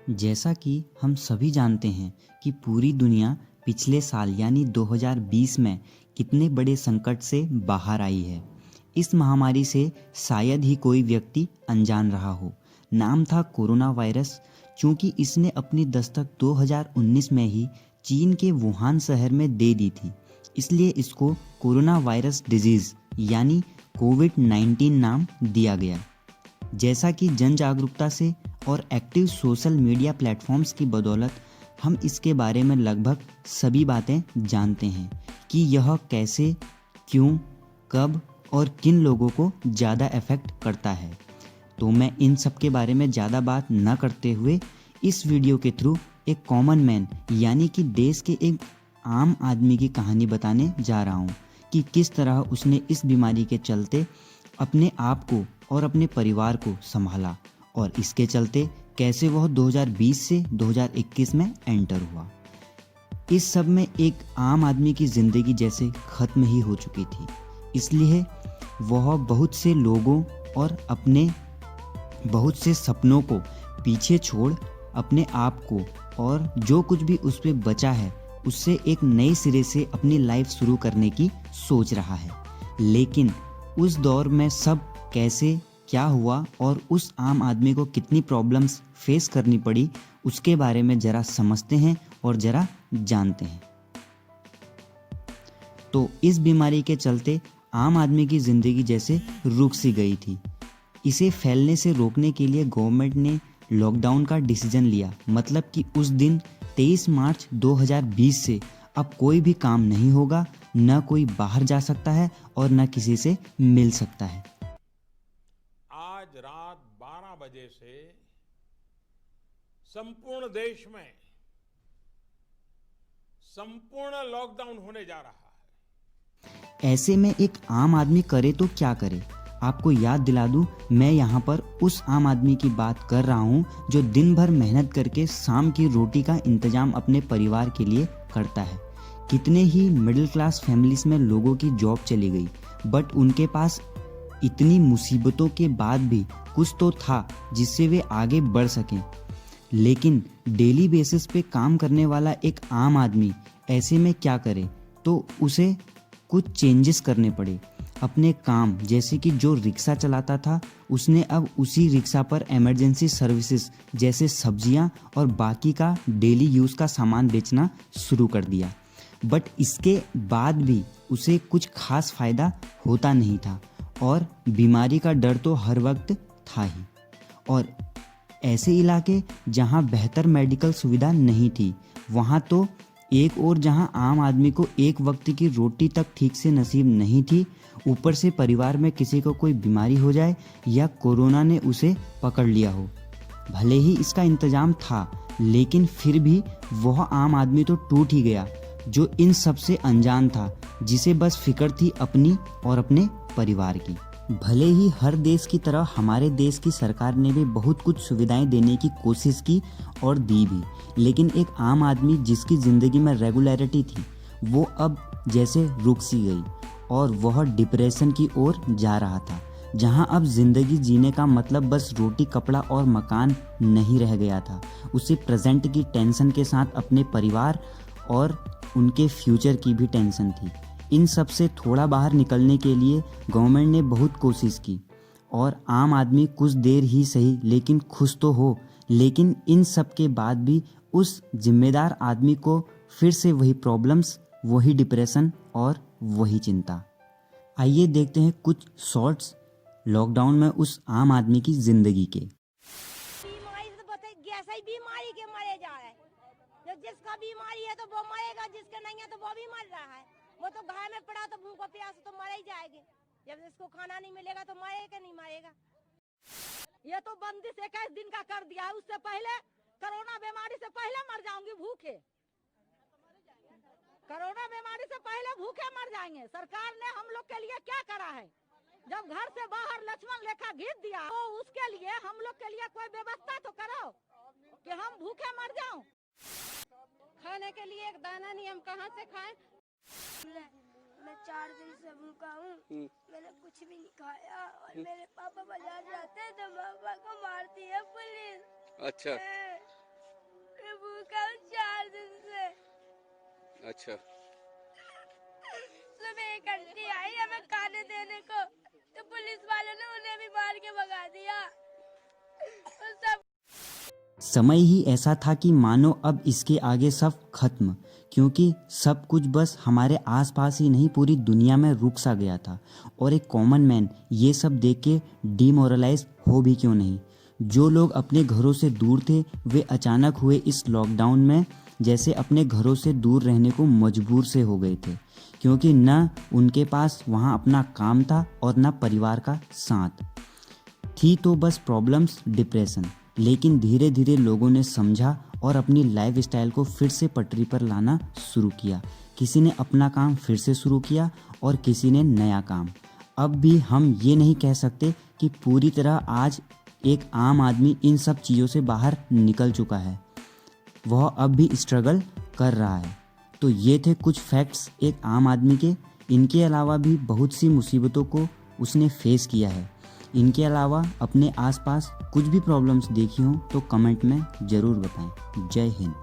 जैसा कि हम सभी जानते हैं कि पूरी दुनिया पिछले साल यानी 2020 में कितने बड़े संकट से बाहर आई है। इस महामारी से शायद ही कोई व्यक्ति अनजान रहा हो। नाम था कोरोना वायरस। चूंकि इसने अपनी दस्तक 2019 में ही चीन के वुहान शहर में दे दी थी, इसलिए इसको कोरोना वायरस डिजीज यानी कोविड-19 नाम दिया गया। जैसा कि जन जागरूकता से और एक्टिव सोशल मीडिया प्लेटफॉर्म्स की बदौलत हम इसके बारे में लगभग सभी बातें जानते हैं कि यह कैसे, क्यों, कब और किन लोगों को ज़्यादा इफेक्ट करता है। तो मैं इन सब के बारे में ज़्यादा बात न करते हुए इस वीडियो के थ्रू एक कॉमन मैन यानी कि देश के एक आम आदमी की कहानी बताने जा रहा हूँ कि किस तरह उसने इस बीमारी के चलते अपने आप को और अपने परिवार को संभाला और इसके चलते कैसे वह 2020 से 2021 में एंटर हुआ। इस सब में एक आम आदमी की ज़िंदगी जैसे ख़त्म ही हो चुकी थी, इसलिए वह बहुत से लोगों और अपने बहुत से सपनों को पीछे छोड़ अपने आप को और जो कुछ भी उस पे बचा है उससे एक नए सिरे से अपनी लाइफ शुरू करने की सोच रहा है। लेकिन उस दौर में सब कैसे क्या हुआ और उस आम आदमी को कितनी प्रॉब्लम्स फेस करनी पड़ी उसके बारे में ज़रा समझते हैं और ज़रा जानते हैं। तो इस बीमारी के चलते आम आदमी की ज़िंदगी जैसे रुक सी गई थी। इसे फैलने से रोकने के लिए गवर्नमेंट ने लॉकडाउन का डिसीजन लिया। मतलब कि उस दिन 23 मार्च 2020 से अब कोई भी काम नहीं होगा, न कोई बाहर जा सकता है और न किसी से मिल सकता है। आज रात 12 बजे से संपूर्ण देश में संपूर्ण लॉकडाउन होने जा रहा है। ऐसे में एक आम आदमी करे तो क्या करे। आपको याद दिला दूं, मैं यहाँ पर उस आम आदमी की बात कर रहा हूँ जो दिन भर मेहनत करके शाम की रोटी का इंतजाम अपने परिवार के लिए करता है। कितने ही मिडिल क्लास फैमिलीज में लोगों की जॉब चली गई, बट उनके पास इतनी मुसीबतों के बाद भी कुछ तो था जिससे वे आगे बढ़ सकें। लेकिन डेली बेसिस पे काम करने वाला एक आम आदमी ऐसे में क्या करे, तो उसे कुछ चेंजेस करने पड़े। अपने काम जैसे कि जो रिक्शा चलाता था उसने अब उसी रिक्शा पर इमरजेंसी सर्विसेज जैसे सब्जियां और बाकी का डेली यूज़ का सामान बेचना शुरू कर दिया। बट इसके बाद भी उसे कुछ खास फ़ायदा होता नहीं था और बीमारी का डर तो हर वक्त था ही। और ऐसे इलाके जहां बेहतर मेडिकल सुविधा नहीं थी, वहां तो एक और जहां आम आदमी को एक वक्त की रोटी तक ठीक से नसीब नहीं थी, ऊपर से परिवार में किसी को कोई बीमारी हो जाए या कोरोना ने उसे पकड़ लिया हो। भले ही इसका इंतजाम था, लेकिन फिर भी वह आम आदमी तो टूट ही गया जो इन सब से अनजान था, जिसे बस फिक्र थी अपनी और अपने परिवार की। भले ही हर देश की तरह हमारे देश की सरकार ने भी बहुत कुछ सुविधाएं देने की कोशिश की और दी भी, लेकिन एक आम आदमी जिसकी ज़िंदगी में रेगुलरिटी थी वो अब जैसे रुक सी गई और वह डिप्रेशन की ओर जा रहा था, जहां अब ज़िंदगी जीने का मतलब बस रोटी, कपड़ा और मकान नहीं रह गया था। उसे प्रेजेंट की टेंशन के साथ अपने परिवार और उनके फ्यूचर की भी टेंशन थी। इन सब से थोड़ा बाहर निकलने के लिए गवर्नमेंट ने बहुत कोशिश की और आम आदमी कुछ देर ही सही लेकिन खुश तो हो। लेकिन इन सब के बाद भी उस जिम्मेदार आदमी को फिर से वही प्रॉब्लम्स, वही डिप्रेशन और वही चिंता। आइए देखते हैं कुछ शॉर्ट्स लॉकडाउन में उस आम आदमी की जिंदगी के। बीमारी तो बताइए, ऐसी बीमारी के मरे जा रहे हैं। जो जिसका बीमारी है तो वो मरेगा, जिसका नहीं है तो वो भी मर रहा है। वो तो घर में पड़ा तो भूख और प्यास तो मर ही जाएंगे। जब इसको खाना नहीं मिलेगा तो मरेगा नहीं मरेगा। ये तो बंदिश 21 दिन का कर दिया है। उससे पहले कोरोना बीमारी से पहले मर जाऊंगी भूखे। कोरोना बीमारी से पहले भूखे मर जाएंगे। सरकार ने हम लोग के लिए क्या करा है? जब घर से बाहर लक्ष्मण रेखा खींच दिया तो उसके लिए हम लोग के लिए कोई व्यवस्था तो करो कि हम भूखे मर जाऊं। खाने के लिए एक दाना नहीं, हम कहाँ से खाएं? मैं 4 दिन से भूखा हूँ। मैंने कुछ भी नहीं खाया और मेरे पापा बाजार जाते हैं तो पापा को मारती है पुलिस। अच्छा, अच्छा, सुबह एक आंटी आई हमें खाने देने को, तो पुलिस वालों ने उन्हें भी मार के भगा दिया। और सब समय ही ऐसा था कि मानो अब इसके आगे सब खत्म, क्योंकि सब कुछ बस हमारे आसपास ही नहीं पूरी दुनिया में रुक सा गया था। और एक कॉमन मैन ये सब देख के डिमोरलाइज हो भी क्यों नहीं। जो लोग अपने घरों से दूर थे वे अचानक हुए इस लॉकडाउन में जैसे अपने घरों से दूर रहने को मजबूर से हो गए थे, क्योंकि न उनके पास वहाँ अपना काम था और न परिवार का साथ। थी तो बस प्रॉब्लम्स, डिप्रेशन। लेकिन धीरे धीरे लोगों ने समझा और अपनी लाइफ स्टाइल को फिर से पटरी पर लाना शुरू किया। किसी ने अपना काम फिर से शुरू किया और किसी ने नया काम। अब भी हम ये नहीं कह सकते कि पूरी तरह आज एक आम आदमी इन सब चीज़ों से बाहर निकल चुका है, वह अब भी स्ट्रगल कर रहा है। तो ये थे कुछ फैक्ट्स एक आम आदमी के। इनके अलावा भी बहुत सी मुसीबतों को उसने फेस किया है। इनके अलावा अपने आसपास कुछ भी प्रॉब्लम्स देखी हों तो कमेंट में ज़रूर बताएं। जय हिंद।